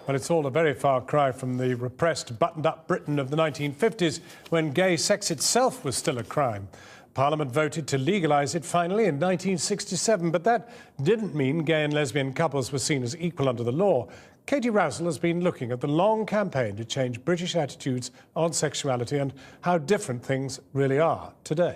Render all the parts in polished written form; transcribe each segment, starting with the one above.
Well, it's all a very far cry from the repressed, buttoned-up Britain of the 1950s, when gay sex itself was still a crime. Parliament voted to legalise it finally in 1967, but that didn't mean gay and lesbian couples were seen as equal under the law. Katie Rousell has been looking at the long campaign to change British attitudes on sexuality and how different things really are today.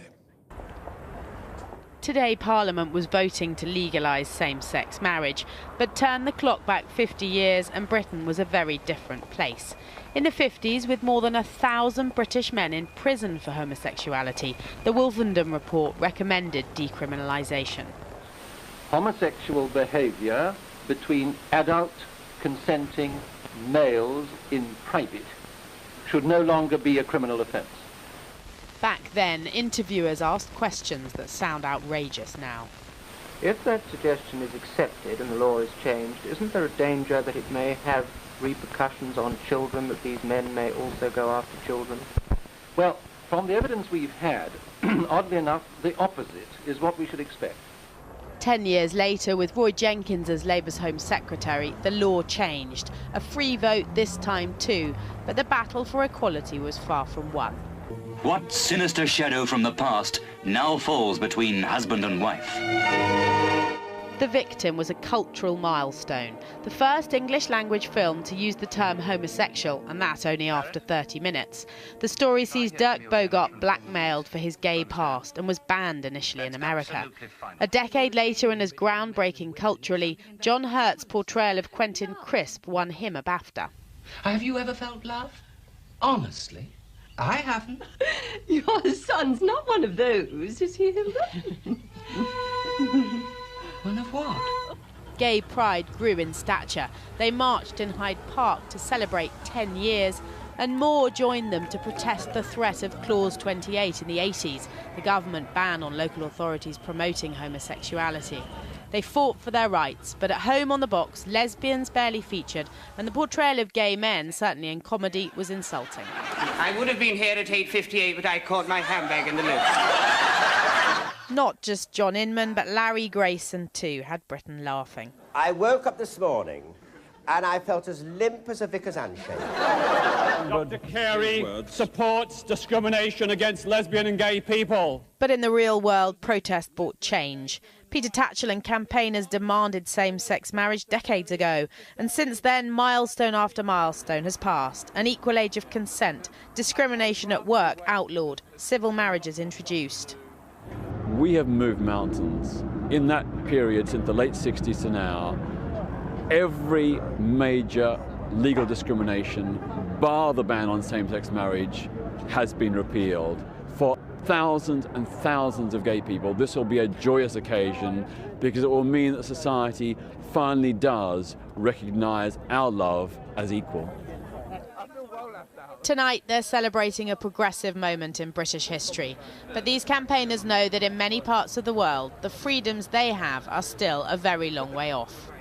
Today, Parliament was voting to legalise same-sex marriage, but turn the clock back 50 years and Britain was a very different place. In the 50s, with more than 1,000 British men in prison for homosexuality, the Wolfenden Report recommended decriminalisation. Homosexual behaviour between adult consenting males in private should no longer be a criminal offence. Back then, interviewers asked questions that sound outrageous now. If that suggestion is accepted and the law is changed, isn't there a danger that it may have repercussions on children, that these men may also go after children? Well, from the evidence we've had, oddly enough, the opposite is what we should expect. 10 years later, with Roy Jenkins as Labour's Home Secretary, the law changed. A free vote this time too, but the battle for equality was far from won. What sinister shadow from the past now falls between husband and wife? The Victim was a cultural milestone, the first English-language film to use the term homosexual, and that only after 30 minutes. The story sees Dirk Bogarde blackmailed for his gay past and was banned initially in America. A decade later, and as groundbreaking culturally, John Hurt's portrayal of Quentin Crisp won him a BAFTA. Have you ever felt love? Honestly? I haven't. Your son's not one of those, is he, Hilda? One of what? Gay pride grew in stature. They marched in Hyde Park to celebrate 10 years, and more joined them to protest the threat of Clause 28 in the 80s, the government ban on local authorities promoting homosexuality. They fought for their rights, but at home on the box, lesbians barely featured, and the portrayal of gay men, certainly in comedy, was insulting. I would have been here at 8:58, but I caught my handbag in the lift. Not just John Inman, but Larry Grayson too had Britain laughing. I woke up this morning and I felt as limp as a vicar's handshake. Dr. Carey supports discrimination against lesbian and gay people. But in the real world, protest brought change. Peter Tatchell and campaigners demanded same-sex marriage decades ago, and since then, milestone after milestone has passed. An equal age of consent, discrimination at work outlawed, civil marriages introduced. We have moved mountains. In that period, since the late 60s to now, every major legal discrimination, bar the ban on same-sex marriage, has been repealed. For thousands and thousands of gay people, this will be a joyous occasion because it will mean that society finally does recognise our love as equal. Tonight, they're celebrating a progressive moment in British history. But these campaigners know that in many parts of the world, the freedoms they have are still a very long way off.